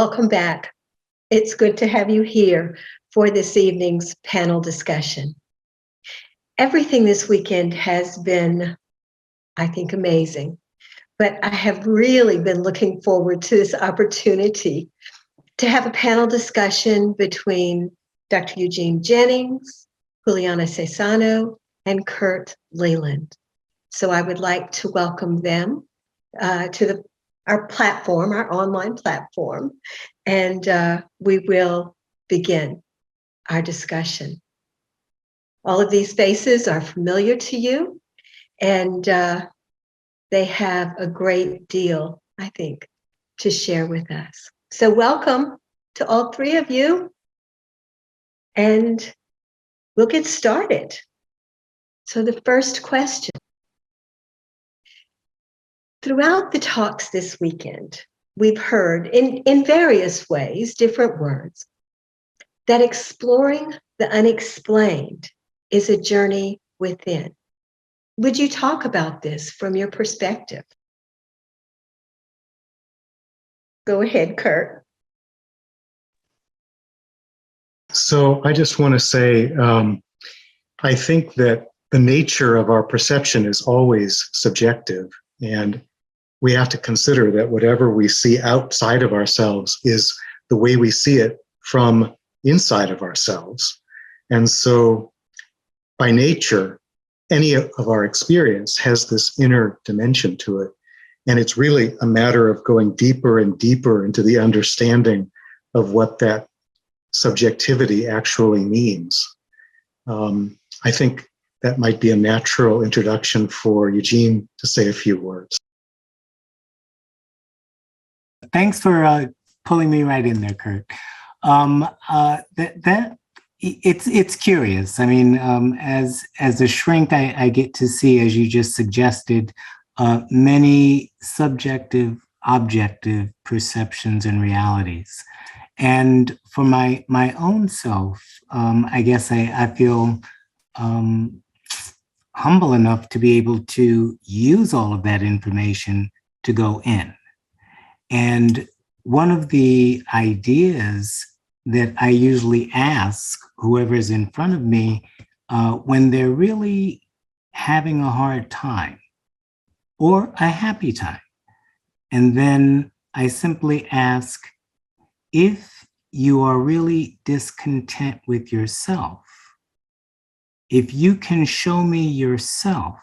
Welcome back. It's good to have you here for this evening's panel discussion. Everything this weekend has been, I think, amazing, but I have really been looking forward to this opportunity to have a panel discussion between Dr. Eugene Jennings, Juliana Cesano, and Kurt Leland. So I would like to welcome them to our platform, our online platform, and we will begin our discussion. All of these faces are familiar to you, and they have a great deal, I think, to share with us. So welcome to all three of you, and we'll get started. So the first question. Throughout the talks this weekend, we've heard in various ways, different words, that exploring the unexplained is a journey within. Would you talk about this from your perspective? Go ahead, Kurt. So I just want to say, I think that the nature of our perception is always subjective, and we have to consider that whatever we see outside of ourselves is the way we see it from inside of ourselves. And so by nature, any of our experience has this inner dimension to it. And it's really a matter of going deeper and deeper into the understanding of what that subjectivity actually means. I think that might be a natural introduction for Eugene to say a few words. Thanks for pulling me right in there, Kurt. It's curious. I mean, as a shrink, I get to see, as you just suggested, many subjective, objective perceptions and realities. And for my own self, I guess I feel humble enough to be able to use all of that information to go in. And one of the ideas that I usually ask whoever's in front of me when they're really having a hard time or a happy time, and then I simply ask, if you are really discontent with yourself, if you can show me yourself,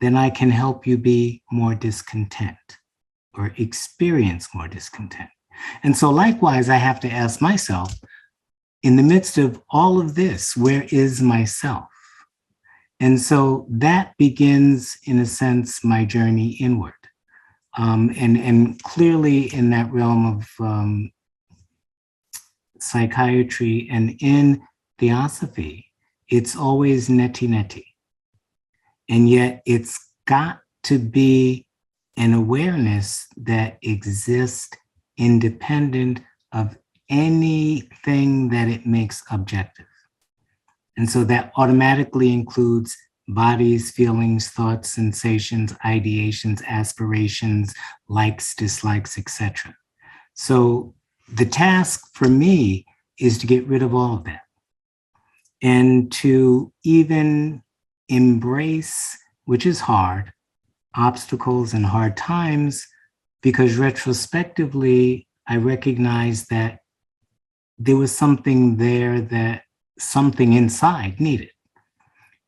then I can help you be more discontent or experience more discontent. And so likewise, I have to ask myself, in the midst of all of this, where is myself? And so that begins, in a sense, my journey inward. And clearly in that realm of psychiatry and in Theosophy, it's always neti-neti. And yet it's got to be an awareness that exists independent of anything that it makes objective. And so that automatically includes bodies, feelings, thoughts, sensations, ideations, aspirations, likes, dislikes, etc. So the task for me is to get rid of all of that and to even embrace, which is hard, obstacles and hard times, because retrospectively, I recognize that there was something there that something inside needed.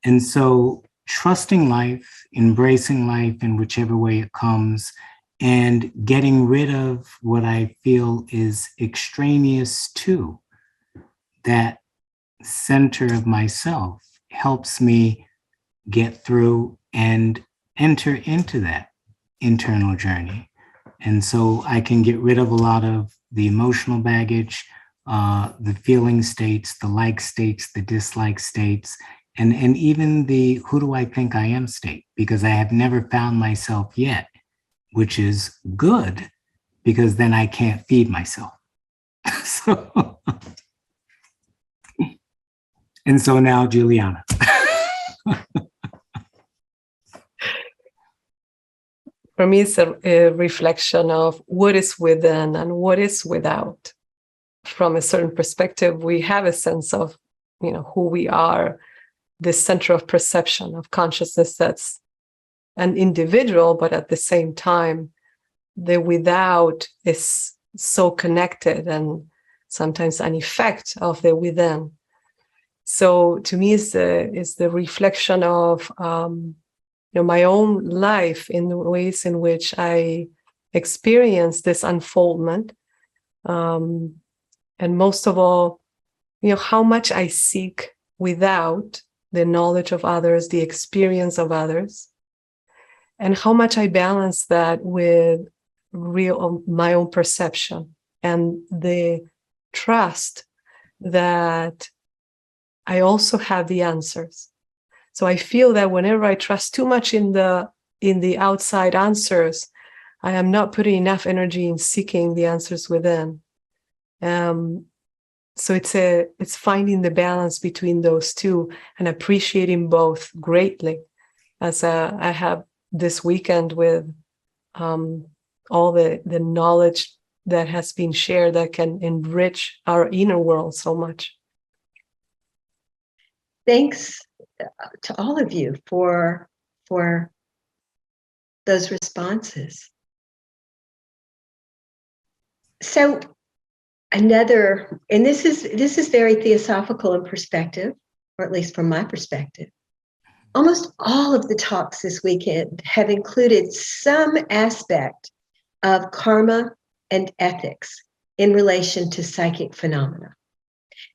And so trusting life, embracing life in whichever way it comes, and getting rid of what I feel is extraneous to that center of myself helps me get through and enter into that internal journey. And so I can get rid of a lot of the emotional baggage, the feeling states, the like states, the dislike states, and even the who do I think I am state, because I have never found myself yet, which is good, because then I can't feed myself. And so now, Juliana. for me, it's a reflection of what is within and what is without. From a certain perspective, we have a sense of, who we are, this center of perception of consciousness that's an individual, but at the same time, the without is so connected and sometimes an effect of the within. So to me, is the reflection of my own life in the ways in which I experience this unfoldment, and most of all, how much I seek without the knowledge of others, the experience of others, and how much I balance that with my own perception and the trust that I also have the answers. So I feel that whenever I trust too much in the outside answers, I am not putting enough energy in seeking the answers within. So it's finding the balance between those two and appreciating both greatly. As I have this weekend with all the knowledge that has been shared that can enrich our inner world so much. Thanks to all of you for those responses. So and this is very theosophical in perspective, or at least from my perspective. Almost all of the talks this weekend have included some aspect of karma and ethics in relation to psychic phenomena.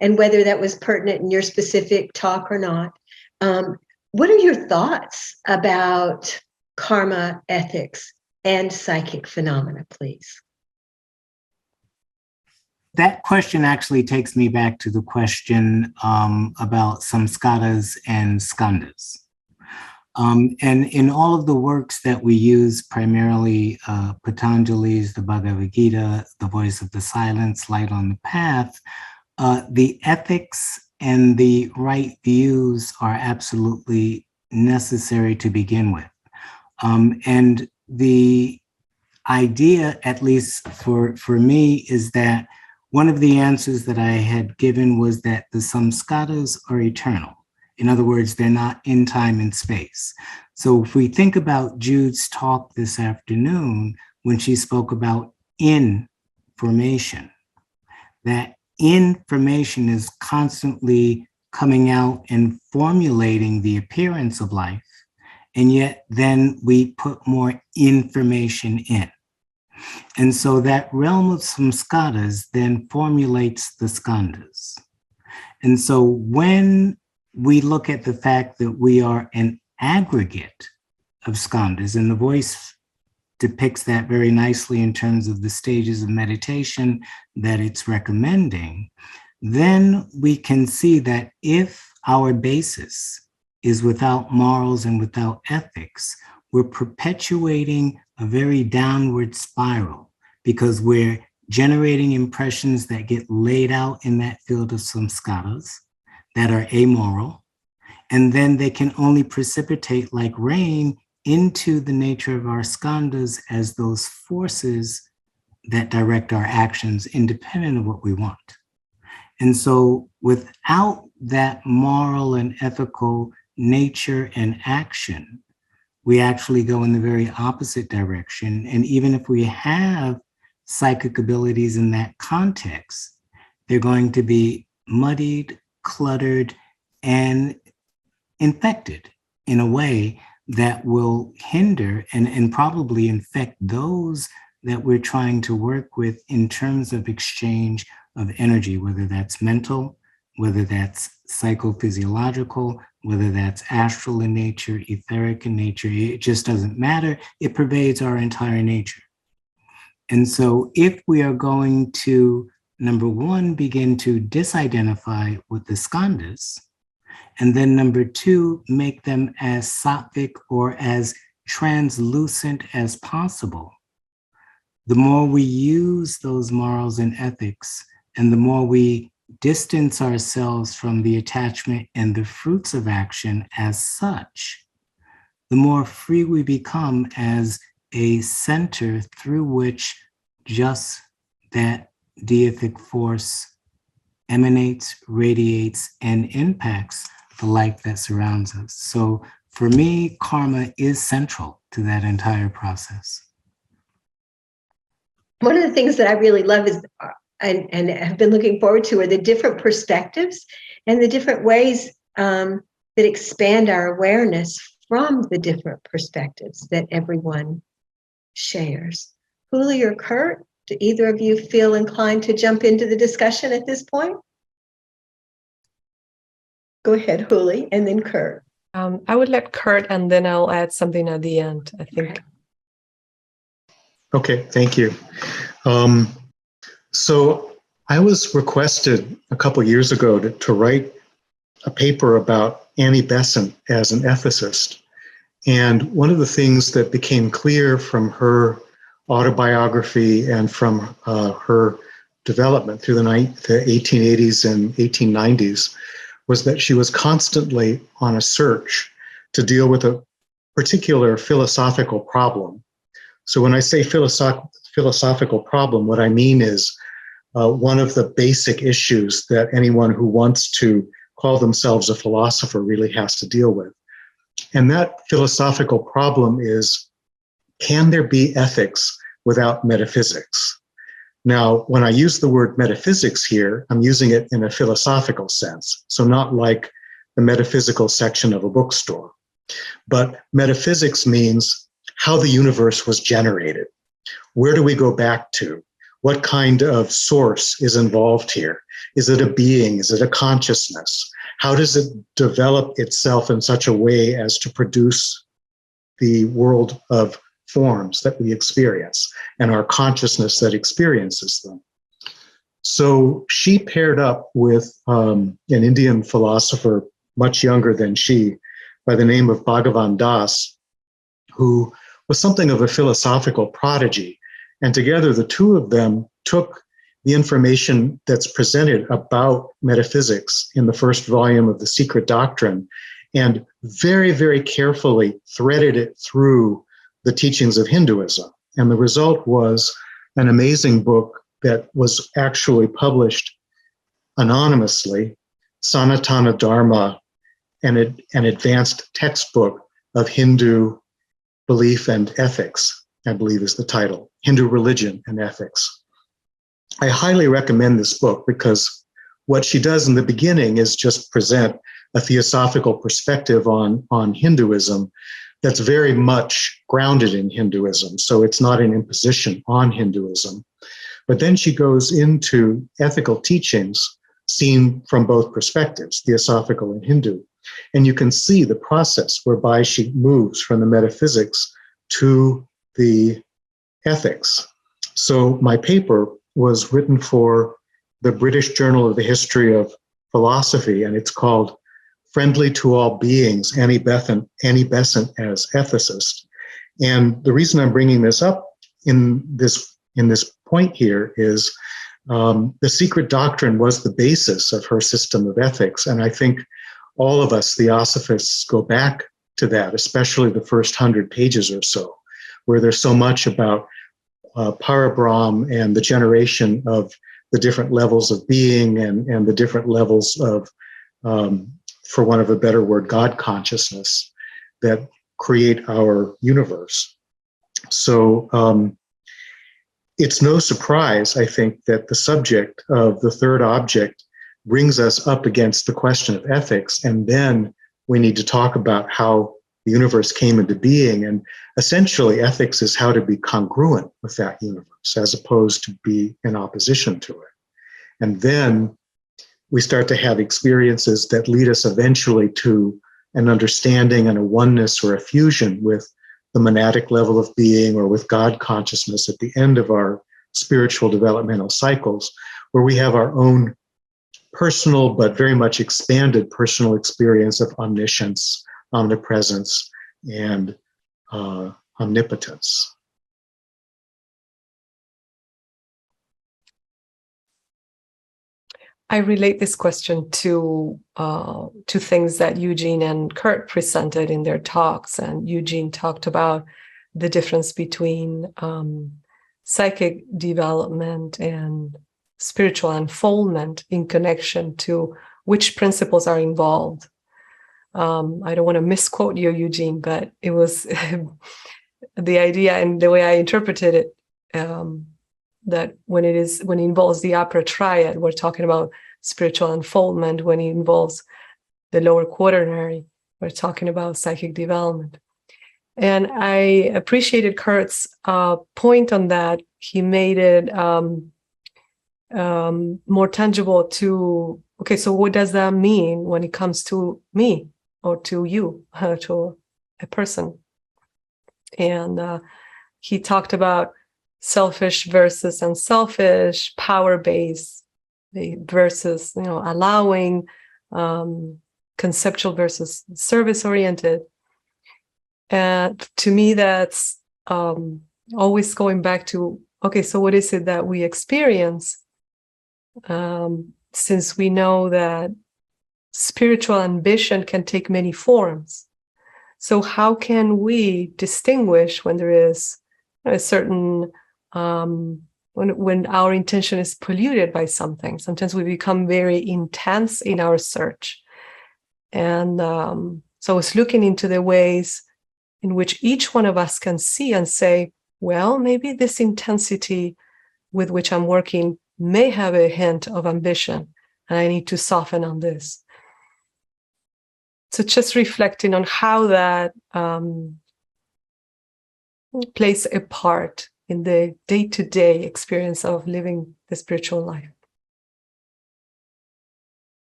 And whether that was pertinent in your specific talk or not, what are your thoughts about karma, ethics, and psychic phenomena, please? That question actually takes me back to the question about samskaras and skandhas. And in all of the works that we use, primarily Patanjali's, the Bhagavad Gita, The Voice of the Silence, Light on the Path, the ethics and the right views are absolutely necessary to begin with. And the idea, at least for me, is that one of the answers that I had given was that the samskaras are eternal. In other words, they're not in time and space. So if we think about Jude's talk this afternoon, when she spoke about information, that information is constantly coming out and formulating the appearance of life, and yet then we put more information in. And so that realm of samskaras then formulates the skandhas. And so when we look at the fact that we are an aggregate of skandhas, and the voice depicts that very nicely in terms of the stages of meditation that it's recommending, then we can see that if our basis is without morals and without ethics, we're perpetuating a very downward spiral because we're generating impressions that get laid out in that field of samskaras that are amoral, and then they can only precipitate like rain into the nature of our skandhas as those forces that direct our actions independent of what we want. And so without that moral and ethical nature and action, we actually go in the very opposite direction. And even if we have psychic abilities in that context, they're going to be muddied, cluttered, and infected in a way that will hinder and probably infect those that we're trying to work with in terms of exchange of energy, whether that's mental, whether that's psychophysiological, whether that's astral in nature, etheric in nature. It just doesn't matter. It pervades our entire nature. And so if we are going to, number one, begin to disidentify with the skandhas, and then number two, make them as sattvic or as translucent as possible, the more we use those morals and ethics, and the more we distance ourselves from the attachment and the fruits of action as such, the more free we become as a center through which just that deific force emanates, radiates, and impacts the light that surrounds us. So for me, karma is central to that entire process. One of the things that I really love is, and have been looking forward to, are the different perspectives and the different ways that expand our awareness from the different perspectives that everyone shares. Huli or Kurt, do either of you feel inclined to jump into the discussion at this point? Go ahead, Huli, and then Kurt. I would let Kurt, and then I'll add something at the end, I think. Okay, thank you. So I was requested a couple years ago to write a paper about Annie Besant as an ethicist. And one of the things that became clear from her autobiography and from her development through the 1880s and 1890s was that she was constantly on a search to deal with a particular philosophical problem. So when I say philosophical problem, what I mean is one of the basic issues that anyone who wants to call themselves a philosopher really has to deal with. And that philosophical problem is, can there be ethics without metaphysics? Now, when I use the word metaphysics here, I'm using it in a philosophical sense, so not like the metaphysical section of a bookstore. But metaphysics means how the universe was generated. Where do we go back to? What kind of source is involved here? Is it a being? Is it a consciousness? How does it develop itself in such a way as to produce the world of forms that we experience and our consciousness that experiences them? So she paired up with an Indian philosopher much younger than she by the name of Bhagavan Das, who was something of a philosophical prodigy. And together, the two of them took the information that's presented about metaphysics in the first volume of The Secret Doctrine and very, very carefully threaded it through the teachings of Hinduism. And the result was an amazing book that was actually published anonymously, Sanatana Dharma, an advanced textbook of Hindu belief and ethics, I believe is the title, Hindu Religion and Ethics. I highly recommend this book because what she does in the beginning is just present a theosophical perspective on Hinduism that's very much grounded in Hinduism. So it's not an imposition on Hinduism. But then she goes into ethical teachings seen from both perspectives, theosophical and Hindu. And you can see the process whereby she moves from the metaphysics to the ethics. So my paper was written for the British Journal of the History of Philosophy, and it's called Friendly to All Beings, Annie Besant as Ethicist. And the reason I'm bringing this up in this point here is the Secret Doctrine was the basis of her system of ethics. And I think all of us Theosophists go back to that, especially the first 100 pages or so, where there's so much about Parabrahm and the generation of the different levels of being and the different levels of, for want of a better word, God consciousness that create our universe. So it's no surprise, I think, that the subject of the third object brings us up against the question of ethics, and then we need to talk about how the universe came into being. And essentially, ethics is how to be congruent with that universe, as opposed to be in opposition to it. And then we start to have experiences that lead us eventually to an understanding and a oneness or a fusion with the monadic level of being or with God consciousness at the end of our spiritual developmental cycles, where we have our own personal but very much expanded personal experience of omniscience, omnipresence, and omnipotence. I relate this question to things that Eugene and Kurt presented in their talks. And Eugene talked about the difference between psychic development and spiritual unfoldment in connection to which principles are involved. I don't want to misquote you, Eugene, but it was the idea and the way I interpreted it, that when it involves the upper triad, we're talking about spiritual unfoldment. When it involves the lower quaternary, we're talking about psychic development. And I appreciated Kurt's point on that. He made it more tangible to, okay, so what does that mean when it comes to me or to you, to a person? And he talked about selfish versus unselfish, power-based versus, allowing, conceptual versus service-oriented. And to me, that's always going back to, okay, so what is it that we experience? Since we know that spiritual ambition can take many forms. So how can we distinguish when there is a certain, when our intention is polluted by something? Sometimes we become very intense in our search. And so I was looking into the ways in which each one of us can see and say, well, maybe this intensity with which I'm working may have a hint of ambition, and I need to soften on this. So just reflecting on how that plays a part in the day-to-day experience of living the spiritual life.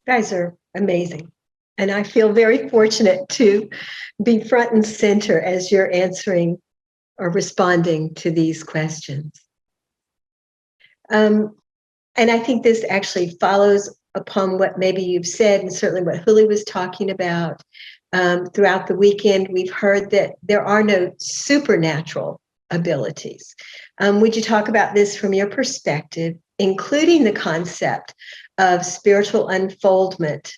You guys are amazing. And I feel very fortunate to be front and center as you're answering or responding to these questions. And I think this actually follows upon what maybe you've said, and certainly what Huli was talking about. Throughout the weekend, we've heard that there are no supernatural abilities. Would you talk about this from your perspective, including the concept of spiritual unfoldment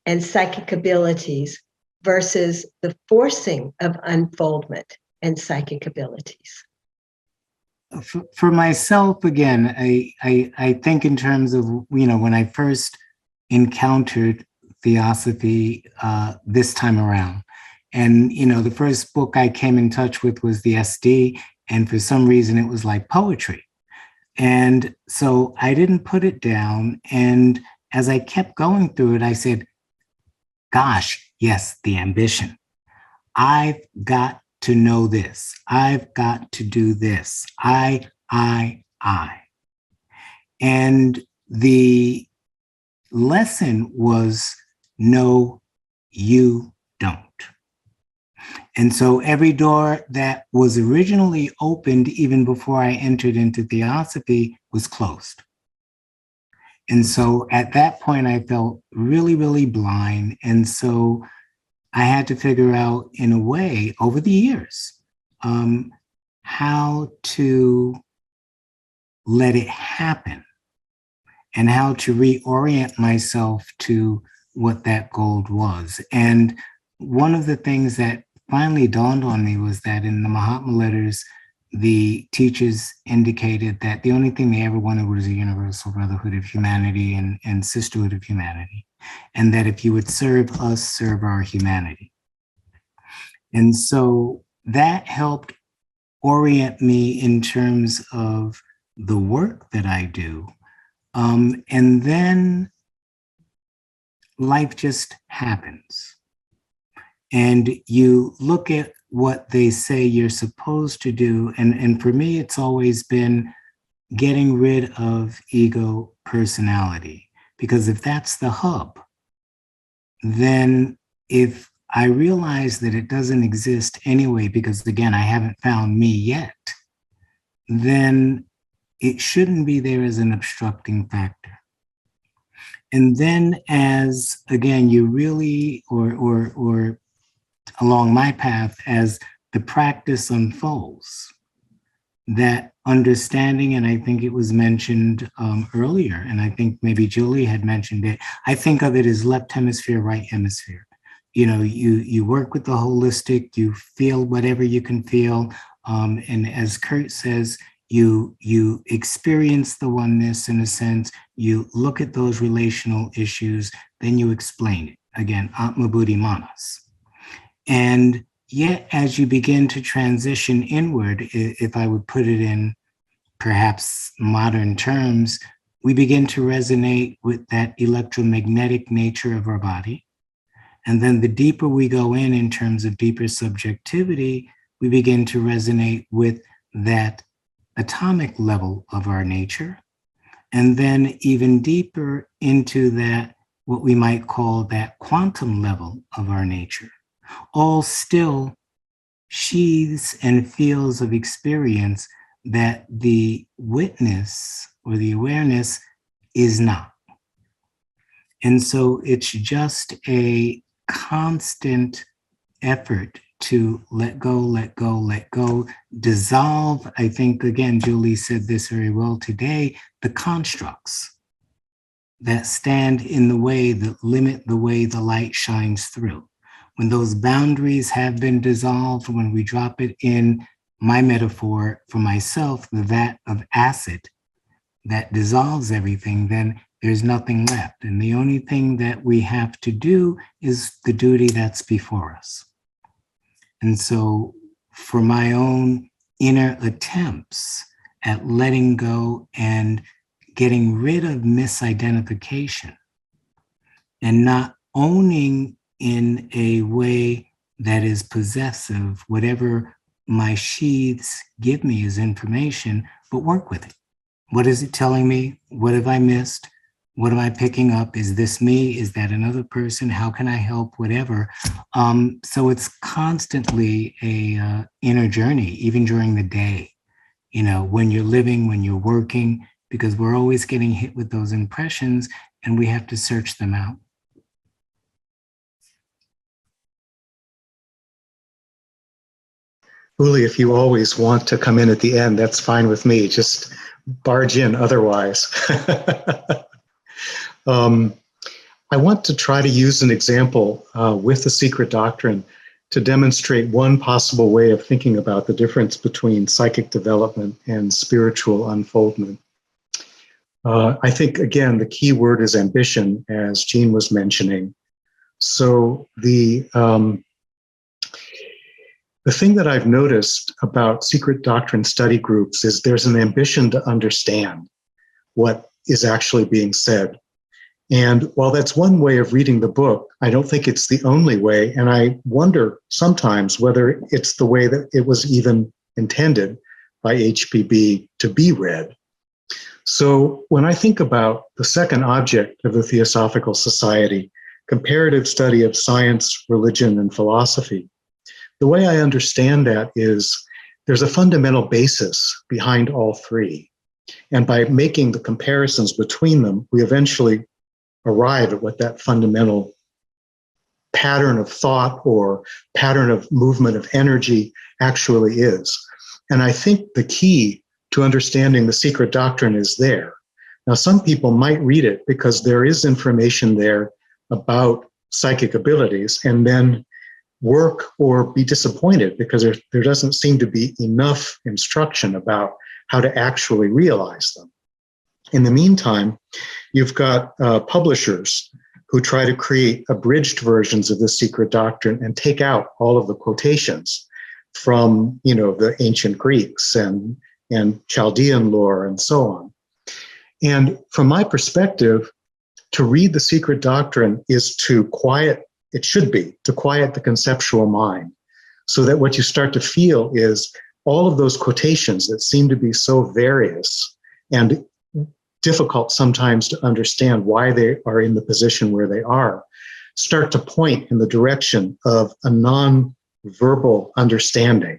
and psychic abilities versus the forcing of unfoldment and psychic abilities? For myself, again, I think in terms of, when I first encountered Theosophy this time around, and, the first book I came in touch with was the SD, and for some reason it was like poetry. And so I didn't put it down. And as I kept going through it, I said, gosh, yes, the ambition. I've got to know this. I've got to do this. I. And the lesson was, no, you don't. And so every door that was originally opened, even before I entered into Theosophy, was closed. And so at that point, I felt really, really blind. And so I had to figure out, in a way, over the years, how to let it happen and how to reorient myself to what that goal was. And one of the things that finally dawned on me was that in the Mahatma letters, the teachers indicated that the only thing they ever wanted was a universal brotherhood of humanity and sisterhood of humanity. And that if you would serve us, serve our humanity. And so that helped orient me in terms of the work that I do. And then life just happens. And you look at what they say you're supposed to do. And for me, it's always been getting rid of ego personality. Because if that's the hub, then if I realize that it doesn't exist anyway, because again, I haven't found me yet, then it shouldn't be there as an obstructing factor. And then as, again, you really, or along my path, as the practice unfolds, that understanding, and I think it was mentioned earlier, and I think maybe Julie had mentioned it, I think of it as left hemisphere, right hemisphere. you work with the holistic, you feel whatever you can feel. And as Kurt says, you experience the oneness in a sense, you look at those relational issues, then you explain it. Again, Atma Buddhi Manas. And yet, as you begin to transition inward, if I would put it in perhaps modern terms, we begin to resonate with that electromagnetic nature of our body. And then the deeper we go in terms of deeper subjectivity, we begin to resonate with that atomic level of our nature. And then even deeper into that, what we might call that quantum level of our nature, all still sheaths and fields of experience that the witness or the awareness is not. And so it's just a constant effort to let go, let go, let go, dissolve. I think, again, Julie said this very well today, the constructs that stand in the way, that limit the way the light shines through. When those boundaries have been dissolved, when we drop it in my metaphor for myself, the vat of acid that dissolves everything, then there's nothing left. And the only thing that we have to do is the duty that's before us. And so for my own inner attempts at letting go and getting rid of misidentification and not owning in a way that is possessive whatever my sheaths give me as information, but work with it. What is it telling me? What have I missed? What am I picking up? Is this me? Is that another person? How can I help? Whatever. So it's constantly a inner journey, even during the day, when you're living, when you're working, because we're always getting hit with those impressions and we have to search them out. Uli, if you always want to come in at the end, that's fine with me. Just barge in otherwise. I want to try to use an example with the secret doctrine to demonstrate one possible way of thinking about the difference between psychic development and spiritual unfoldment. I think, again, the key word is ambition, as Jean was mentioning. So the thing that I've noticed about secret doctrine study groups is there's an ambition to understand what is actually being said. And while that's one way of reading the book, I don't think it's the only way. And I wonder sometimes whether it's the way that it was even intended by HPB to be read. So when I think about the second object of the Theosophical Society, comparative study of science, religion, and philosophy, the way I understand that is there's a fundamental basis behind all three. And by making the comparisons between them, we eventually arrive at what that fundamental pattern of thought or pattern of movement of energy actually is. And I think the key to understanding the secret doctrine is there. Now, some people might read it because there is information there about psychic abilities and then work or be disappointed because there doesn't seem to be enough instruction about how to actually realize them. In the meantime, you've got publishers who try to create abridged versions of the secret doctrine and take out all of the quotations from, the ancient Greeks and Chaldean lore and so on. And from my perspective, to read the secret doctrine is to quiet the conceptual mind, so that what you start to feel is all of those quotations that seem to be so various and difficult sometimes to understand why they are in the position where they are, start to point in the direction of a non-verbal understanding.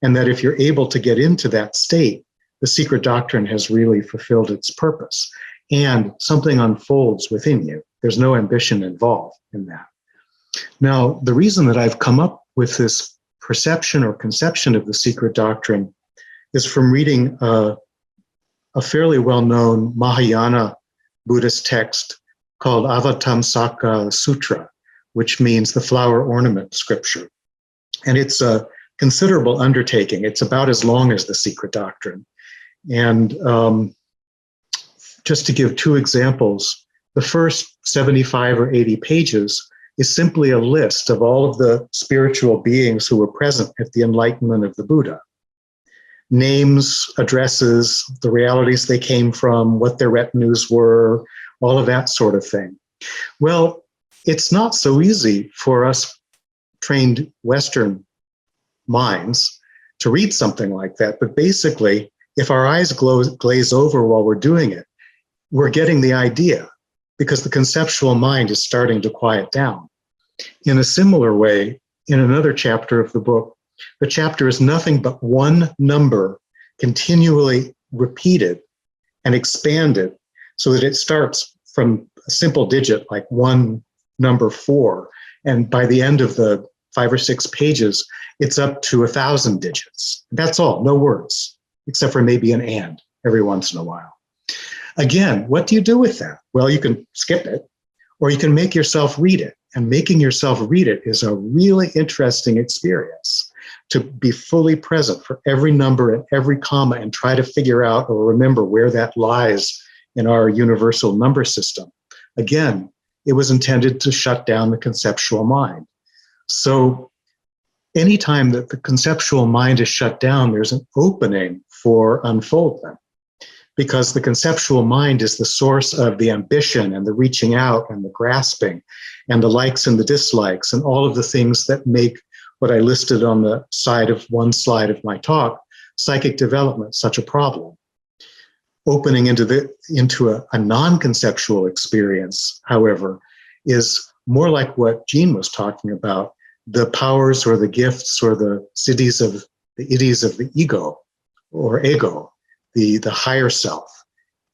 And that if you're able to get into that state, the secret doctrine has really fulfilled its purpose and something unfolds within you. There's no ambition involved in that. Now, the reason that I've come up with this perception or conception of the secret doctrine is from reading a fairly well-known Mahayana Buddhist text called Avatamsaka Sutra, which means the flower ornament scripture. And it's a considerable undertaking. It's about as long as the Secret Doctrine. And just to give two examples, the first 75 or 80 pages is simply a list of all of the spiritual beings who were present at the enlightenment of the Buddha. Names, addresses, the realities they came from, what their retinues were, all of that sort of thing. Well, it's not so easy for us trained Western minds to read something like that. But basically, if our eyes glaze over while we're doing it, we're getting the idea because the conceptual mind is starting to quiet down. In a similar way, in another chapter of the book, the chapter is nothing but one number continually repeated and expanded so that it starts from a simple digit like 1, number 4. And by the end of the 5 or 6 pages, it's up to 1,000 digits. That's all, no words, except for maybe an and every once in a while. Again, what do you do with that? Well, you can skip it, or you can make yourself read it. And making yourself read it is a really interesting experience, to be fully present for every number and every comma and try to figure out or remember where that lies in our universal number system. Again, it was intended to shut down the conceptual mind. So anytime that the conceptual mind is shut down, there's an opening for unfoldment, because the conceptual mind is the source of the ambition and the reaching out and the grasping and the likes and the dislikes and all of the things that make what I listed on the side of one slide of my talk, psychic development, such a problem. Opening into a non-conceptual experience, however, is more like what Jean was talking about, the powers or the gifts or the idis of the ego or ego, the higher self.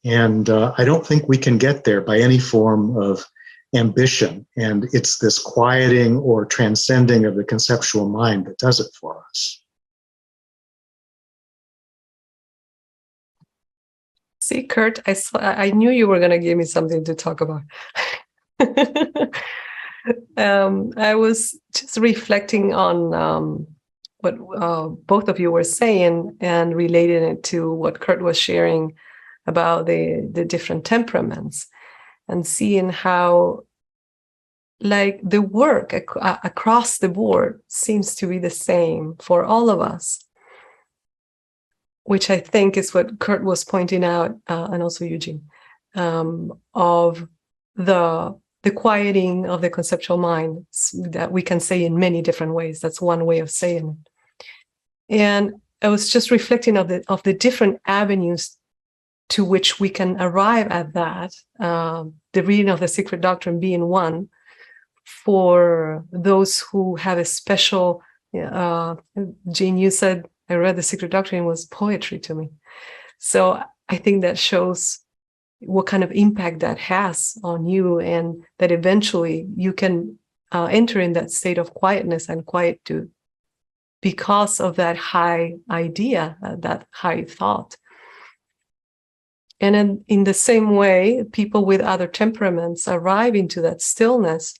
And I don't think we can get there by any form of ambition. And it's this quieting or transcending of the conceptual mind that does it for us. See, Kurt, I knew you were going to give me something to talk about. I was just reflecting on what both of you were saying and relating it to what Kurt was sharing about the different temperaments, and seeing how, like, the work across the board seems to be the same for all of us, which I think is what Kurt was pointing out, and also Eugene, of the quieting of the conceptual mind that we can say in many different ways. That's one way of saying it. And I was just reflecting of the different avenues to which we can arrive at that, the reading of the Secret Doctrine being one, for those who have a special, Jean, you said, I read the Secret Doctrine was poetry to me. So I think that shows what kind of impact that has on you, and that eventually you can enter in that state of quietness and quietude because of that high idea, that high thought. And in the same way, people with other temperaments arrive into that stillness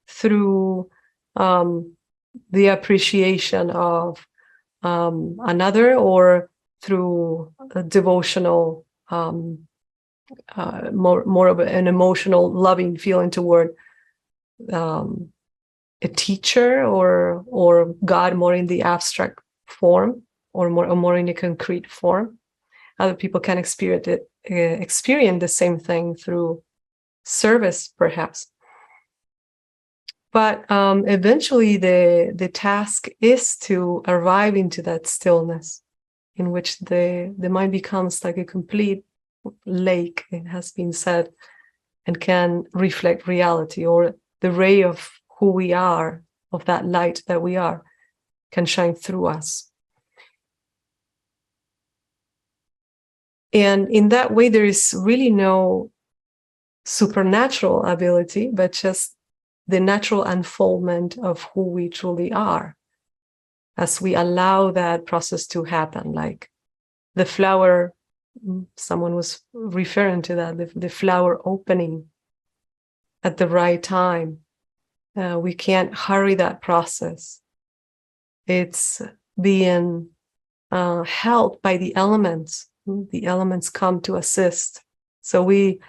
through the appreciation of another, or through a devotional, more of an emotional, loving feeling toward a teacher or God, more in the abstract form, or more in a concrete form. Other people can experience the same thing through service, perhaps. But eventually the task is to arrive into that stillness in which the mind becomes like a complete lake, it has been said, and can reflect reality, or the ray of who we are, of that light that we are, can shine through us. And in that way, there is really no supernatural ability, but just the natural unfoldment of who we truly are, as we allow that process to happen. Like the flower, someone was referring to that, the flower opening at the right time, We can't hurry that process. It's being held by the elements. The elements come to assist. So we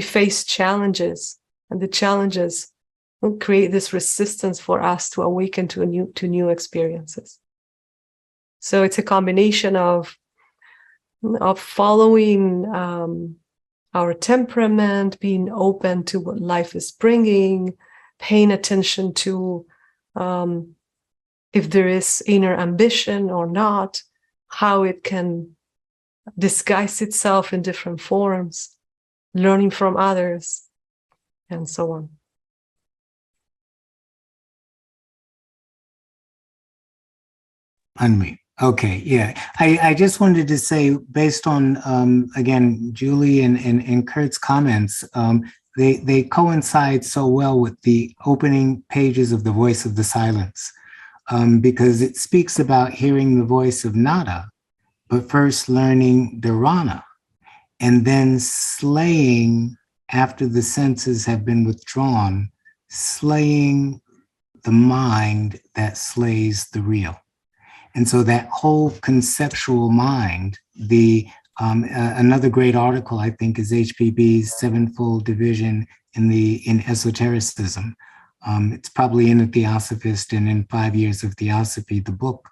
face challenges, and the challenges create this resistance for us to awaken to new experiences. So it's a combination of following our temperament, being open to what life is bringing, paying attention to if there is inner ambition or not, how it can disguise itself in different forms, learning from others, and so on. Unmute. Okay, yeah. I just wanted to say, based on, again, Julie and Kurt's comments, they coincide so well with the opening pages of The Voice of the Silence, because it speaks about hearing the voice of nada, but first learning dharana, and then slaying, after the senses have been withdrawn, slaying the mind that slays the real. And so that whole conceptual mind, another great article, I think, is HPB's Sevenfold Division in Esotericism. It's probably in The Theosophist and in 5 Years of Theosophy, the book.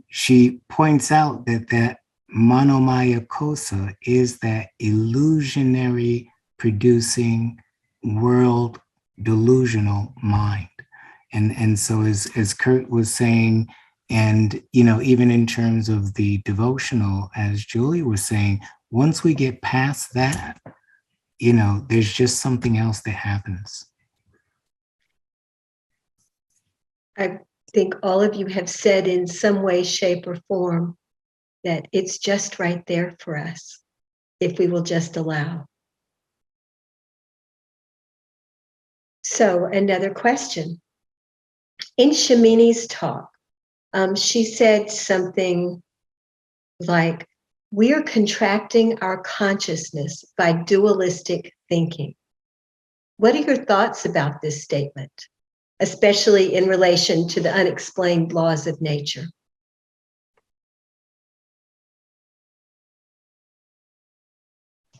She points out that Manomaya Kosa is that illusionary producing world delusional mind. And so as Kurt was saying, and, even in terms of the devotional, as Julie was saying, once we get past that, there's just something else that happens. I think all of you have said in some way, shape, or form that it's just right there for us, if we will just allow. So another question. In Shamini's talk, she said something like, we are contracting our consciousness by dualistic thinking. What are your thoughts about this statement, especially in relation to the unexplained laws of nature?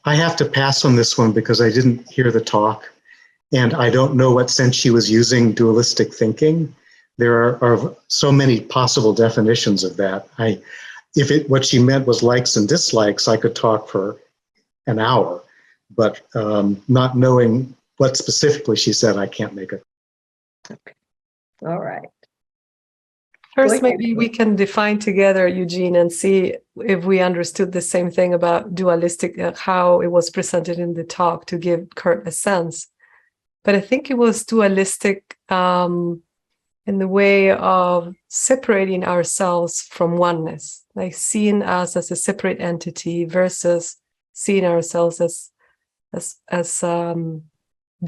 I have to pass on this one because I didn't hear the talk, and I don't know what sense she was using dualistic thinking. There are so many possible definitions of that. If what she meant was likes and dislikes, I could talk for an hour, but not knowing what specifically she said, I can't make it. Okay. All right. First, maybe we can define together, Eugene, and see if we understood the same thing about dualistic, how it was presented in the talk, to give Kurt a sense. But I think it was dualistic in the way of separating ourselves from oneness, like seeing us as a separate entity versus seeing ourselves as the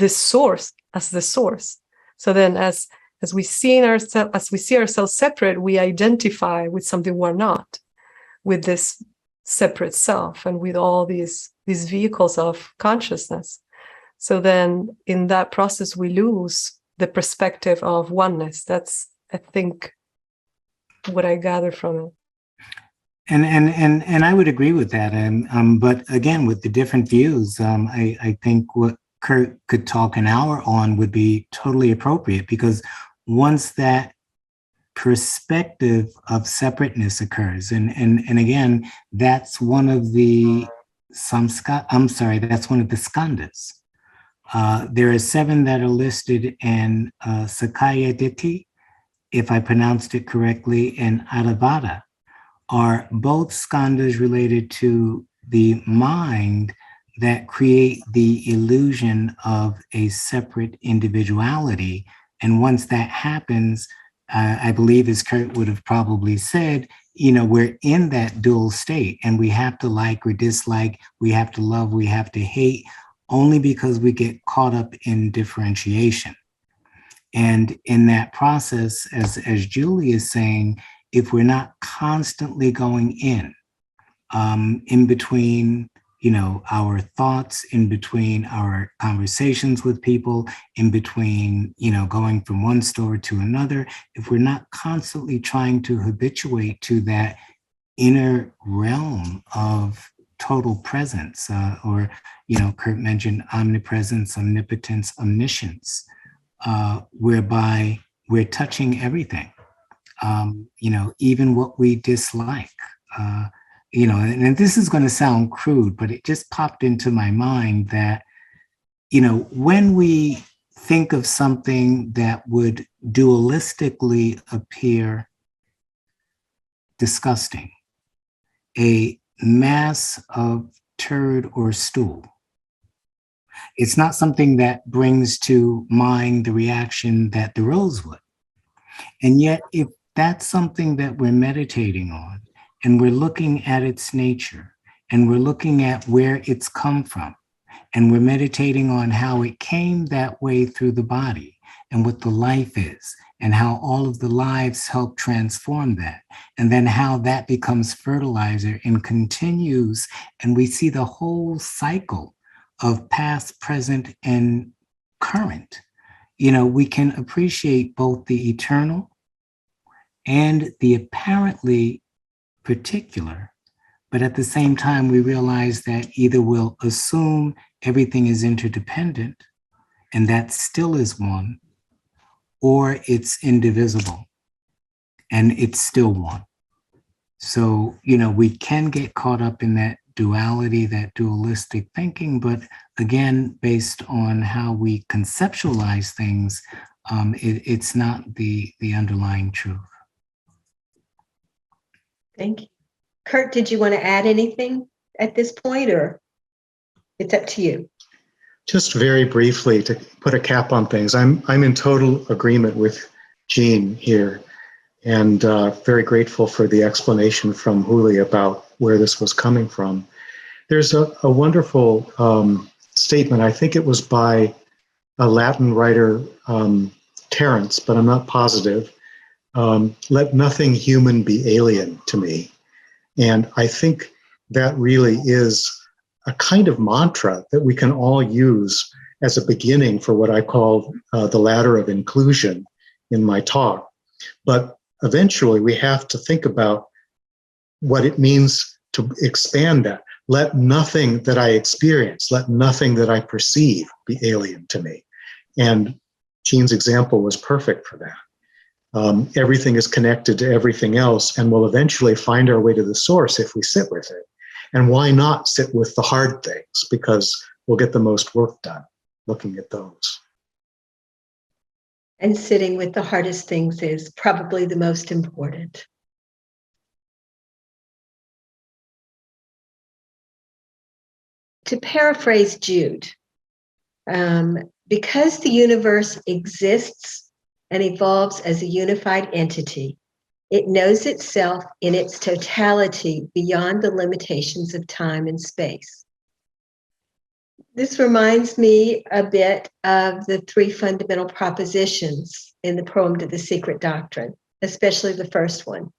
source, as the source. So then, as we see ourselves separate, we identify with something we're not, with this separate self, and with all these vehicles of consciousness. So then, in that process, we lose the perspective of oneness. That's, I think, what I gather from it. And I would agree with that. But again, with the different views, I think what Kurt could talk an hour on would be totally appropriate, because once that perspective of separateness occurs, and again, that's one of the that's one of the skandhas. There are 7 that are listed in Sakaya Ditti, if I pronounced it correctly, and Adavada, are both skandhas related to the mind that create the illusion of a separate individuality. And once that happens, I believe, as Kurt would have probably said, we're in that dual state, and we have to like or dislike, we have to love, we have to hate, only because we get caught up in differentiation. And in that process, as Julie is saying, if we're not constantly going in between, our thoughts, in between our conversations with people, in between, going from one store to another, if we're not constantly trying to habituate to that inner realm of total presence, or, Kurt mentioned omnipresence, omnipotence, omniscience, whereby we're touching everything, even what we dislike. And this is going to sound crude, but it just popped into my mind that, when we think of something that would dualistically appear disgusting, a mass of turd or stool, it's not something that brings to mind the reaction that the rose would. And yet, if that's something that we're meditating on, and we're looking at its nature, and we're looking at where it's come from, and we're meditating on how it came that way through the body, and what the life is, and how all of the lives help transform that, and then how that becomes fertilizer and continues, and we see the whole cycle of past, present, and current. We can appreciate both the eternal and the apparently particular, but at the same time, we realize that either we'll assume everything is interdependent, and that still is one, or it's indivisible, and it's still one. So, we can get caught up in that duality, that dualistic thinking, but again, based on how we conceptualize things, it's not the underlying truth. Thank you. Kurt, did you want to add anything at this point, or it's up to you? Just very briefly to put a cap on things, I'm in total agreement with Jean here, and very grateful for the explanation from Juli about where this was coming from. There's a wonderful statement, I think it was by a Latin writer, Terence, but I'm not positive. Let nothing human be alien to me. And I think that really is a kind of mantra that we can all use as a beginning for what I call the ladder of inclusion in my talk. But eventually we have to think about what it means to expand that. Let nothing that I experience, let nothing that I perceive be alien to me. And Jean's example was perfect for that. Everything is connected to everything else, and we'll eventually find our way to the source if we sit with it. And why not sit with the hard things? Because we'll get the most work done looking at those. And sitting with the hardest things is probably the most important. To paraphrase Jude, because the universe exists and evolves as a unified entity, it knows itself in its totality beyond the limitations of time and space. This reminds me a bit of the three fundamental propositions in the poem to the Secret Doctrine, especially the first one.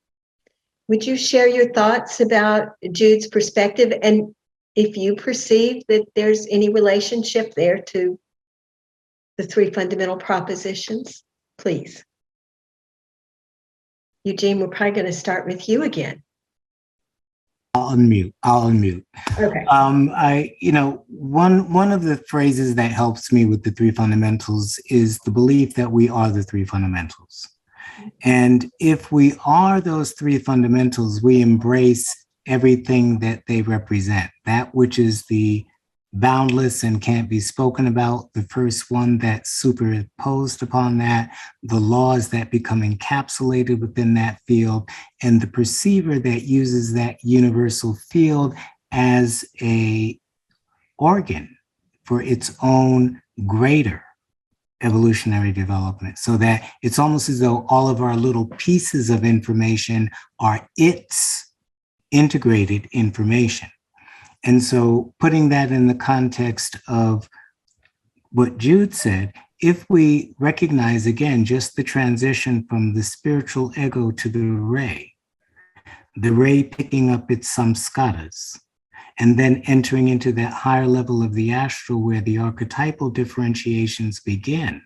Would you share your thoughts about Jude's perspective, and if you perceive that there's any relationship there to the three fundamental propositions? Please. Eugene, we're probably going to start with you again. I'll unmute. Okay. One of the phrases that helps me with the three fundamentals is the belief that we are the three fundamentals. And if we are those three fundamentals, we embrace everything that they represent, that which is the boundless and can't be spoken about, the first one that's superimposed upon that, the laws that become encapsulated within that field, and the perceiver that uses that universal field as a organ for its own greater evolutionary development, so that it's almost as though all of our little pieces of information are its integrated information. And so putting that in the context of what Jude said, if we recognize, again, just the transition from the spiritual ego to the ray picking up its samskaras, and then entering into that higher level of the astral where the archetypal differentiations begin,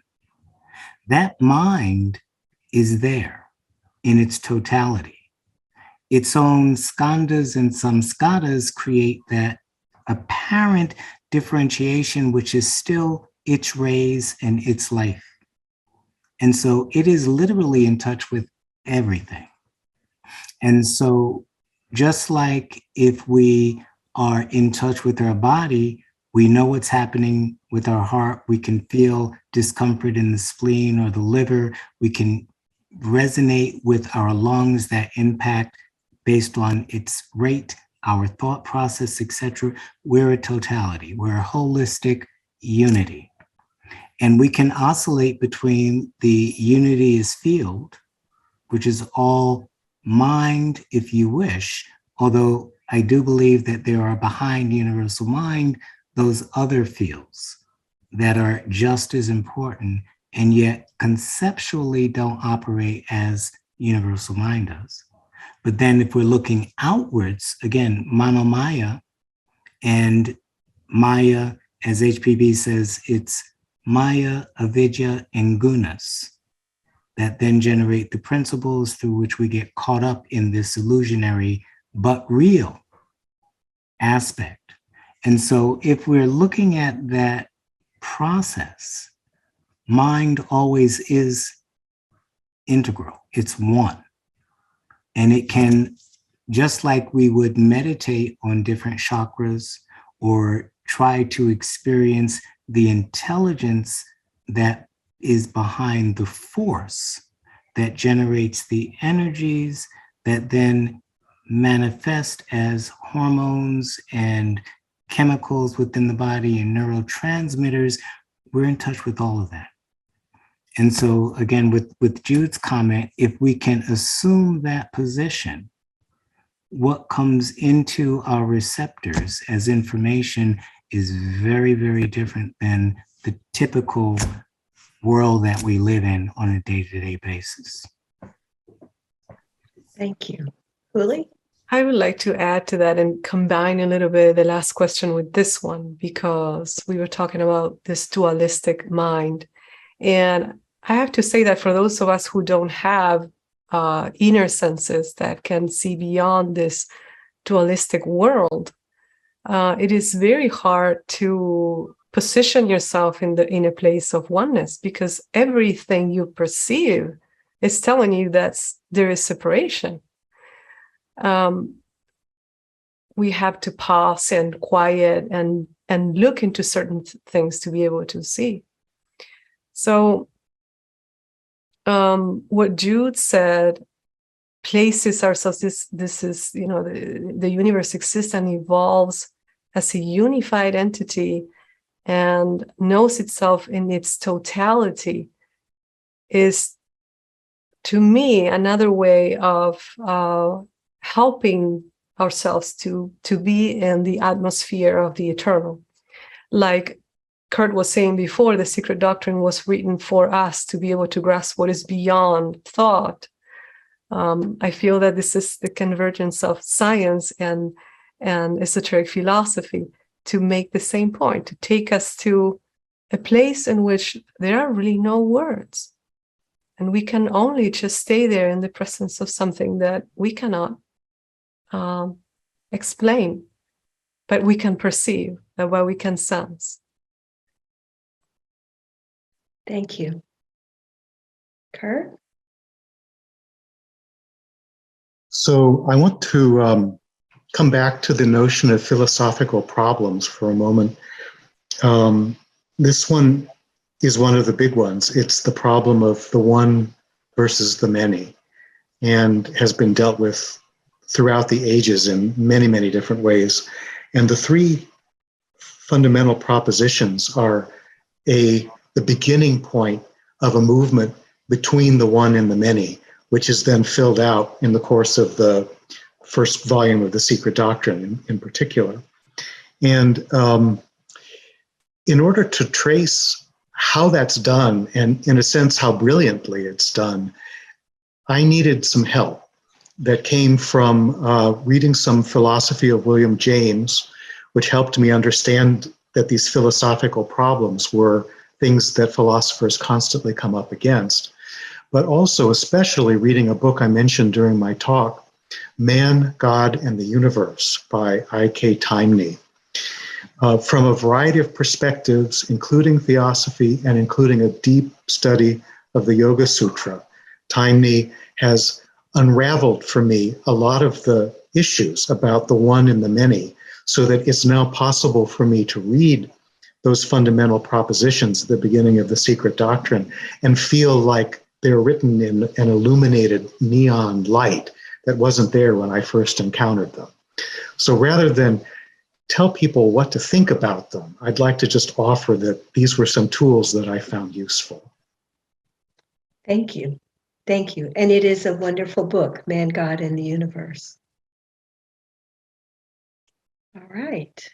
that mind is there in its totality. Its own skandhas and samskaras create that apparent differentiation, which is still its rays and its life. And so it is literally in touch with everything. And so just like if we are in touch with our body, we know what's happening with our heart. We can feel discomfort in the spleen or the liver. We can resonate with our lungs that impact based on its rate, our thought process, etc. We're a totality. We're a holistic unity. And we can oscillate between the unity as field, which is all mind, if you wish, although I do believe that there are behind universal mind those other fields that are just as important and yet conceptually don't operate as universal mind does. But then if we're looking outwards, again, Manomaya, and Maya, as HPB says, it's Maya, Avidya, and Gunas that then generate the principles through which we get caught up in this illusionary but real aspect. And so if we're looking at that process, mind always is integral, it's one. And it can, just like we would meditate on different chakras or try to experience the intelligence that is behind the force that generates the energies that then manifest as hormones and chemicals within the body and neurotransmitters, we're in touch with all of that. And so again, with Jude's comment, if we can assume that position, what comes into our receptors as information is very, very different than the typical world that we live in on a day-to-day basis. Thank you. Uli? I would like to add to that and combine a little bit the last question with this one, because we were talking about this dualistic mind. And I have to say that for those of us who don't have inner senses that can see beyond this dualistic world, it is very hard to position yourself in a place of oneness, because everything you perceive is telling you that there is separation. We have to pause and quiet and look into certain things to be able to see. So what Jude said places ourselves, this is, the universe exists and evolves as a unified entity and knows itself in its totality, is to me another way of helping ourselves to be in the atmosphere of the eternal. Like Kurt was saying before, the secret doctrine was written for us to be able to grasp what is beyond thought. I feel that this is the convergence of science and esoteric philosophy to make the same point, to take us to a place in which there are really no words. And we can only just stay there in the presence of something that we cannot explain, but we can perceive, and what we can sense. Thank you. Kurt? So I want to come back to the notion of philosophical problems for a moment. This one is one of the big ones. It's the problem of the one versus the many, and has been dealt with throughout the ages in many, many different ways. And the three fundamental propositions are the beginning point of a movement between the one and the many, which is then filled out in the course of the first volume of the Secret Doctrine in particular. And in order to trace how that's done, and in a sense how brilliantly it's done, I needed some help that came from reading some philosophy of William James, which helped me understand that these philosophical problems were things that philosophers constantly come up against. But also, especially reading a book I mentioned during my talk, Man, God, and the Universe by I.K. Taimni. From a variety of perspectives, including theosophy and including a deep study of the Yoga Sutra, Taimni has unraveled for me a lot of the issues about the one and the many, so that it's now possible for me to read those fundamental propositions at the beginning of The Secret Doctrine and feel like they're written in an illuminated neon light that wasn't there when I first encountered them. So rather than tell people what to think about them, I'd like to just offer that these were some tools that I found useful. Thank you. Thank you. And it is a wonderful book, Man, God, and the Universe. All right.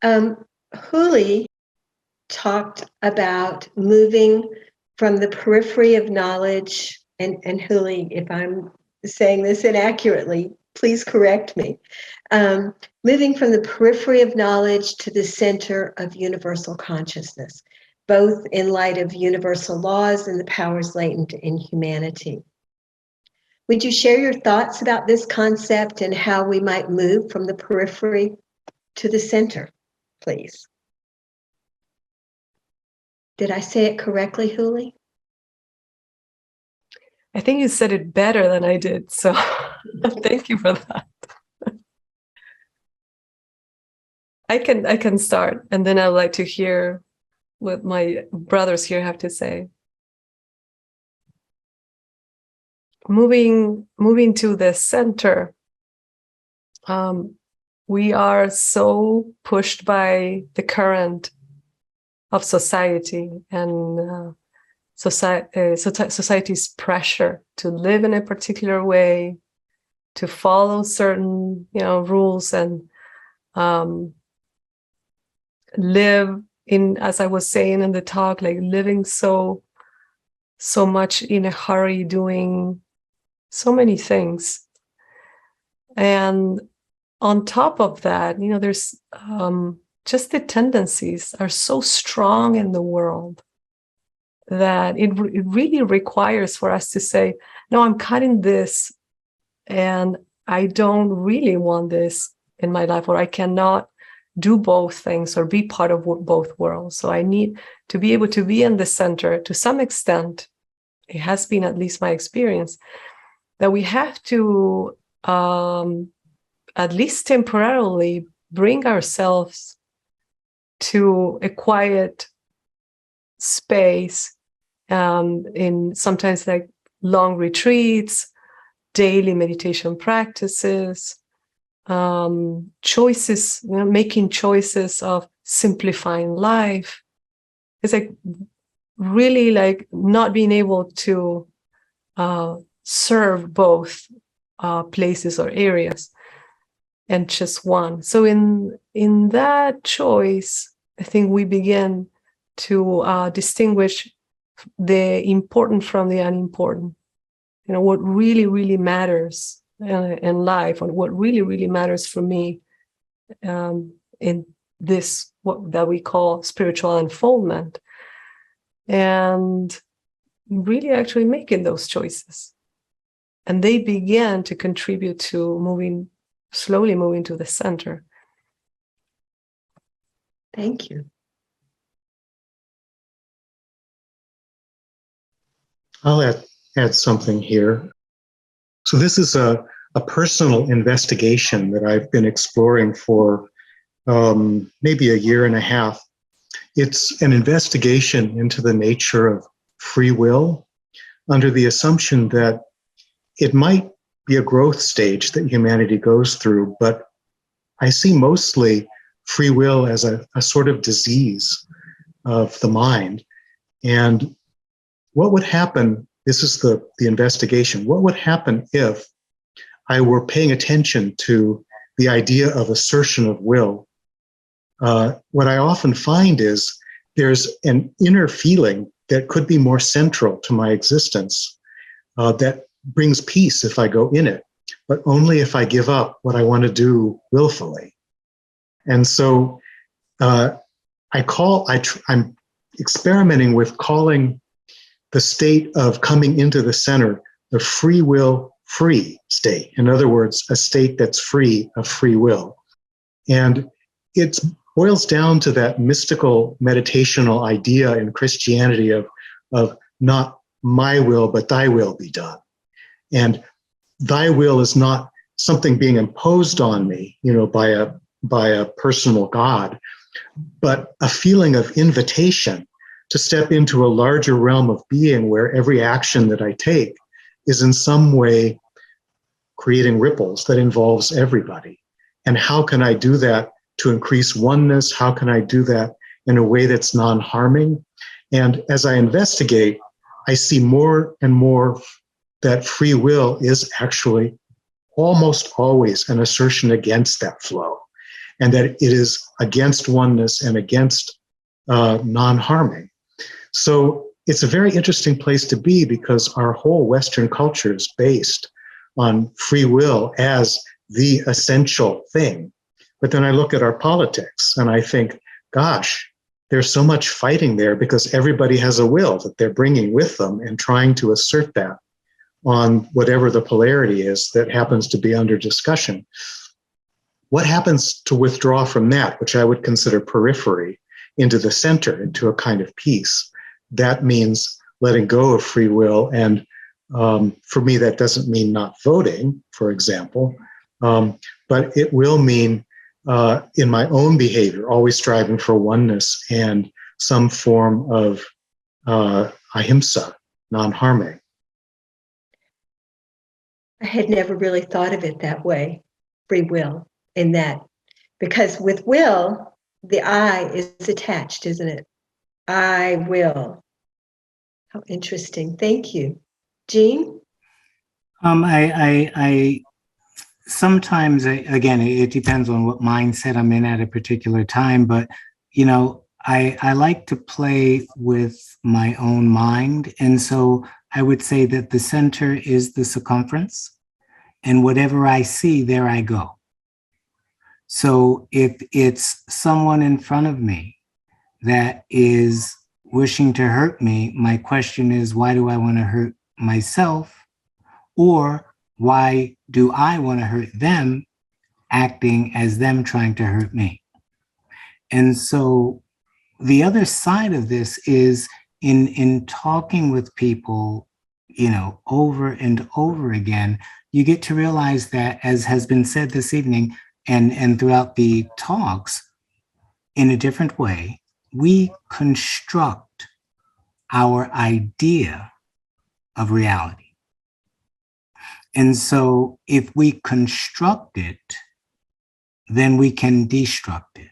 Huli talked about moving from the periphery of knowledge, and Huli, if I'm saying this inaccurately, please correct me. Moving from the periphery of knowledge to the center of universal consciousness, both in light of universal laws and the powers latent in humanity. Would you share your thoughts about this concept and how we might move from the periphery to the center, please? Did I say it correctly, Huli? I think you said it better than I did, so thank you for that. I can start, and then I'd like to hear what my brothers here have to say. Moving to the center, we are so pushed by the current of society and society's pressure to live in a particular way, to follow certain rules, and live in, as I was saying in the talk, like living so much in a hurry, doing so many things. And on top of that, there's just the tendencies are so strong in the world that it really requires for us to say, no, I'm cutting this and I don't really want this in my life, or I cannot do both things or be part of both worlds. So I need to be able to be in the center to some extent. It has been at least my experience that we have to at least temporarily bring ourselves to a quiet space, in sometimes like long retreats, daily meditation practices, choices, making choices of simplifying life. It's like really like not being able to serve both places or areas and just one. So in that choice, I think we begin to distinguish the important from the unimportant. What really, really matters in life, and what really, really matters for me in this, what that we call spiritual unfoldment, and really actually making those choices. And they began to contribute to slowly moving to the center. Thank you. I'll add something here. So this is a personal investigation that I've been exploring for maybe a year and a half. It's an investigation into the nature of free will under the assumption that it might be a growth stage that humanity goes through, but I see mostly free will as a sort of disease of the mind. And what would happen, this is the investigation, what would happen if I were paying attention to the idea of assertion of will? What I often find is there's an inner feeling that could be more central to my existence that brings peace if I go in it, but only if I give up what I want to do willfully. And so I'm experimenting with calling the state of coming into the center the free will free state. In other words, a state that's free of free will. And it boils down to that mystical meditational idea in Christianity of not my will, but thy will be done. And thy will is not something being imposed on me, by a personal God, but a feeling of invitation to step into a larger realm of being where every action that I take is in some way creating ripples that involves everybody. And how can I do that to increase oneness? How can I do that in a way that's non-harming? And as I investigate, I see more and more that free will is actually almost always an assertion against that flow, and that it is against oneness and against non-harming. So it's a very interesting place to be, because our whole Western culture is based on free will as the essential thing. But then I look at our politics and I think, gosh, there's so much fighting there because everybody has a will that they're bringing with them and trying to assert that on whatever the polarity is that happens to be under discussion. What happens to withdraw from that, which I would consider periphery, into the center, into a kind of peace? That means letting go of free will. And for me, that doesn't mean not voting, for example, but it will mean in my own behavior, always striving for oneness and some form of ahimsa, non-harming. I had never really thought of it that way, free will, in that, because with will, the I is attached, isn't it? I will. How interesting. Thank you. Jean? I sometimes, again, it depends on what mindset I'm in at a particular time, but, I like to play with my own mind. And so I would say that the center is the circumference, and whatever I see, there I go. So if it's someone in front of me that is wishing to hurt me, my question is, why do I want to hurt myself? Or why do I want to hurt them, acting as them trying to hurt me? And so the other side of this is in talking with people, over and over again, you get to realize that, as has been said this evening and throughout the talks, in a different way, we construct our idea of reality. And so if we construct it, then we can destruct it.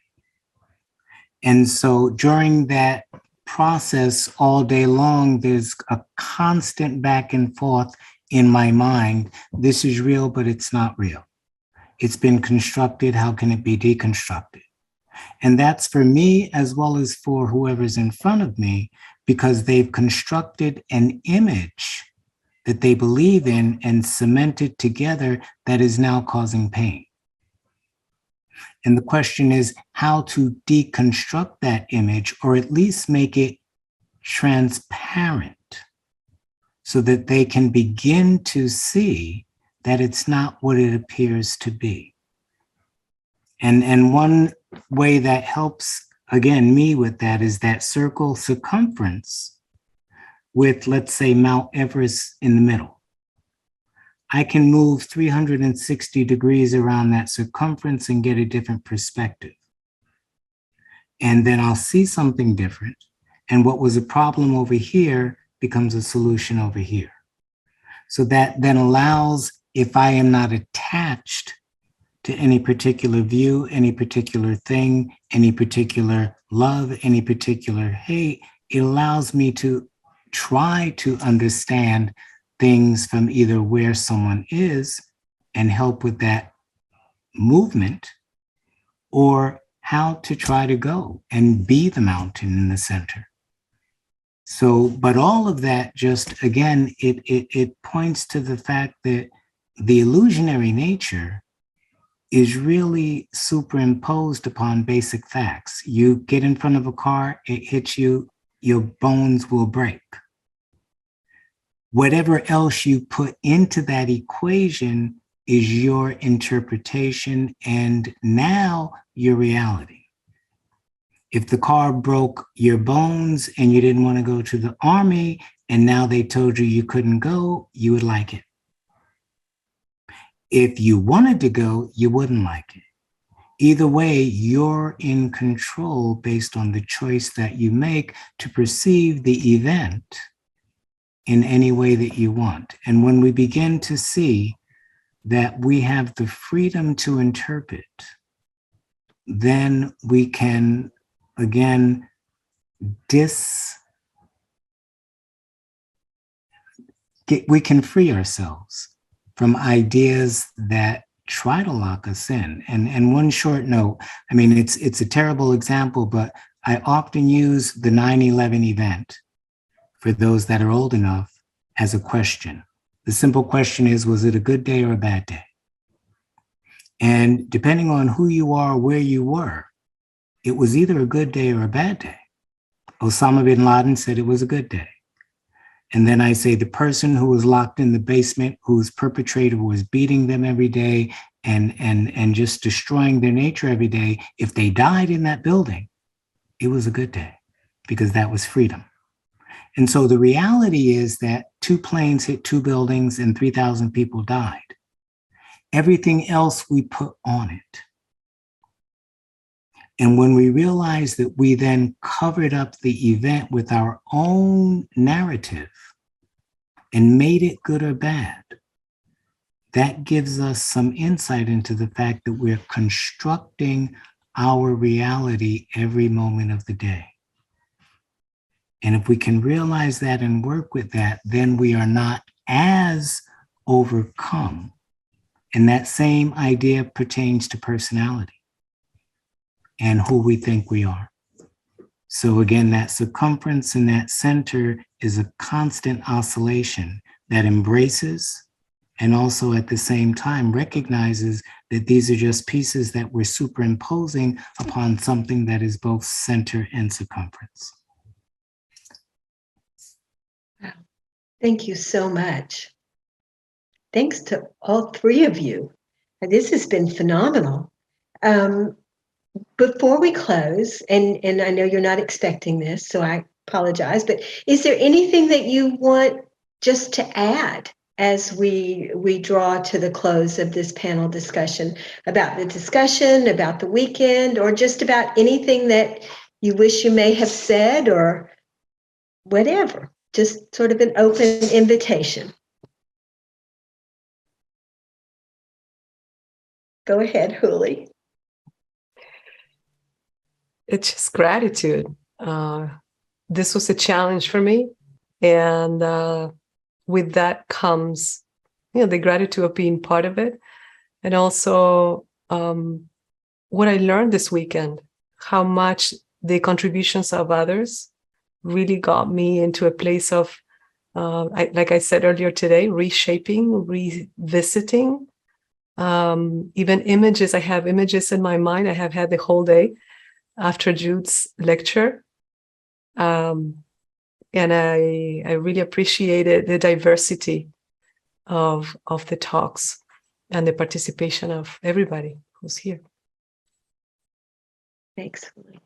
And so during that process all day long, there's a constant back and forth in my mind. This is real, but it's not real. It's been constructed. How can it be deconstructed? And that's for me as well as for whoever's in front of me, because they've constructed an image that they believe in and cemented together that is now causing pain. And the question is how to deconstruct that image, or at least make it transparent so that they can begin to see that it's not what it appears to be. And one way that helps, again, me with that is that circle circumference with, let's say, Mount Everest in the middle. I can move 360 degrees around that circumference and get a different perspective. And then I'll see something different. And what was a problem over here becomes a solution over here. So that then allows, if I am not attached to any particular view, any particular thing, any particular love, any particular hate, it allows me to try to understand things from either where someone is and help with that movement, or how to try to go and be the mountain in the center. So, but all of that just, again, it points to the fact that the illusionary nature is really superimposed upon basic facts. You get in front of a car, it hits you, your bones will break. Whatever else you put into that equation is your interpretation and now your reality. If the car broke your bones and you didn't want to go to the army and now they told you you couldn't go, you would like it. If you wanted to go, you wouldn't like it. Either way, you're in control based on the choice that you make to perceive the event in any way that you want. And when we begin to see that we have the freedom to interpret, then we can, again, we can free ourselves from ideas that try to lock us in. And one short note, I mean, it's a terrible example, but I often use the 9/11 event for those that are old enough as a question. The simple question is, was it a good day or a bad day? And depending on who you are, where you were, it was either a good day or a bad day. Osama bin Laden said it was a good day. And then I say the person who was locked in the basement, whose perpetrator was beating them every day and just destroying their nature every day, if they died in that building, it was a good day because that was freedom. And so the reality is that 2 planes hit 2 buildings and 3,000 people died. Everything else we put on it. And when we realize that we then covered up the event with our own narrative and made it good or bad, that gives us some insight into the fact that we're constructing our reality every moment of the day. And if we can realize that and work with that, then we are not as overcome. And that same idea pertains to personality and who we think we are. So again, that circumference and that center is a constant oscillation that embraces and also at the same time recognizes that these are just pieces that we're superimposing upon something that is both center and circumference. Wow. Thank you so much. Thanks to all 3 of you. This has been phenomenal. Before we close, and I know you're not expecting this, so I apologize, but is there anything that you want just to add as we draw to the close of this panel discussion about the discussion, about the weekend, or just about anything that you wish you may have said or whatever? Just sort of an open invitation. Go ahead, Huli. It's just gratitude. This was a challenge for me. And with that comes, the gratitude of being part of it. And also what I learned this weekend, how much the contributions of others really got me into a place of, like I said earlier today, reshaping, revisiting, even images. I have images in my mind I have had the whole day after Jude's lecture. And I really appreciated the diversity of the talks and the participation of everybody who's here. Thanks, Huli.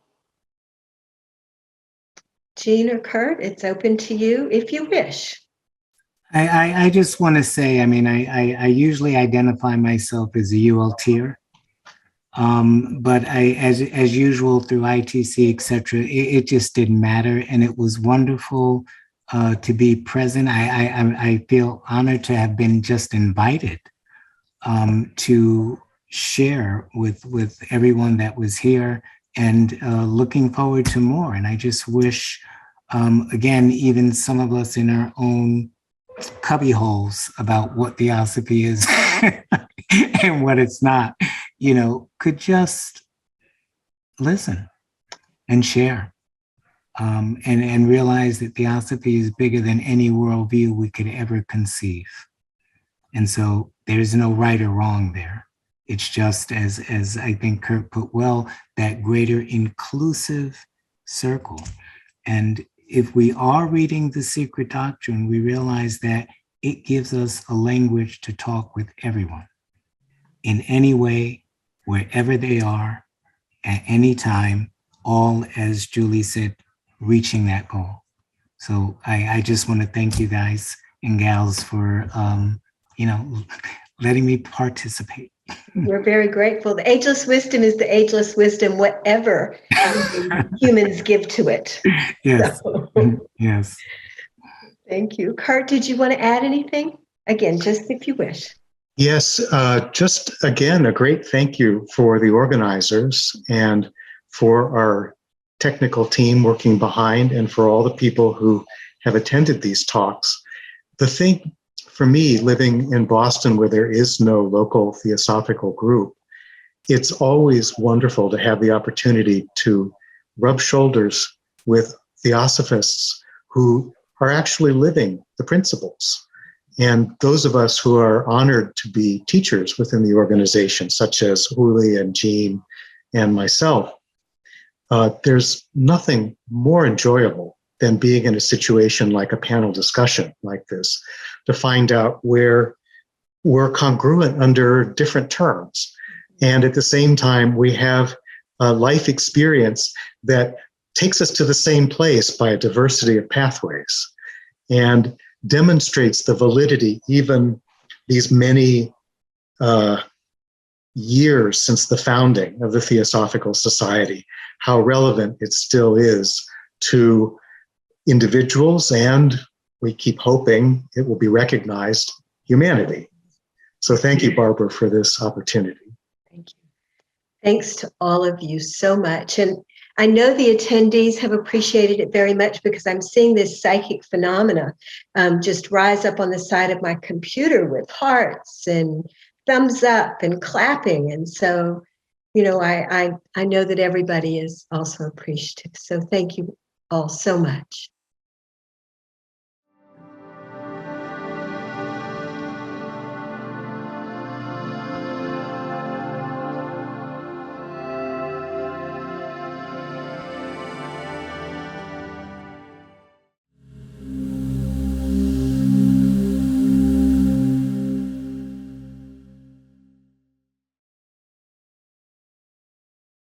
Jean or Kurt, it's open to you if you wish. I just want to say, I mean, I usually identify myself as a ULTer. But as usual through ITC, etc., it just didn't matter, and it was wonderful to be present. I feel honored to have been just invited to share with everyone that was here, and looking forward to more. And I just wish, again, even some of us in our own cubby holes about what Theosophy is and what it's not, could just listen and share and realize that Theosophy is bigger than any worldview we could ever conceive. And so there's no right or wrong there. It's just as I think Kurt put well, that greater inclusive circle. And if we are reading the secret doctrine, we realize that it gives us a language to talk with everyone in any way, wherever they are, at any time, all, as Julie said, reaching that goal. So I just want to thank you guys and gals for, letting me participate. We're very grateful. The ageless wisdom is the ageless wisdom, whatever humans give to it. Yes. So, Yes. thank you. Kurt, did you want to add anything? Again, just if you wish. Yes, just again, a great thank you for the organizers and for our technical team working behind and for all the people who have attended these talks. The thing for me, living in Boston where there is no local theosophical group, it's always wonderful to have the opportunity to rub shoulders with theosophists who are actually living the principles. And those of us who are honored to be teachers within the organization, such as Uli and Jean and myself, there's nothing more enjoyable than being in a situation like a panel discussion like this, to find out where we're congruent under different terms. And at the same time, we have a life experience that takes us to the same place by a diversity of pathways and demonstrates the validity, even these many years since the founding of the Theosophical Society, how relevant it still is to individuals, and we keep hoping it will be recognized, humanity. So thank you, Barbara, for this opportunity. Thank you. Thanks to all of you so much. And I know the attendees have appreciated it very much because I'm seeing this psychic phenomena just rise up on the side of my computer with hearts and thumbs up and clapping. And so, I know that everybody is also appreciative. So thank you all so much.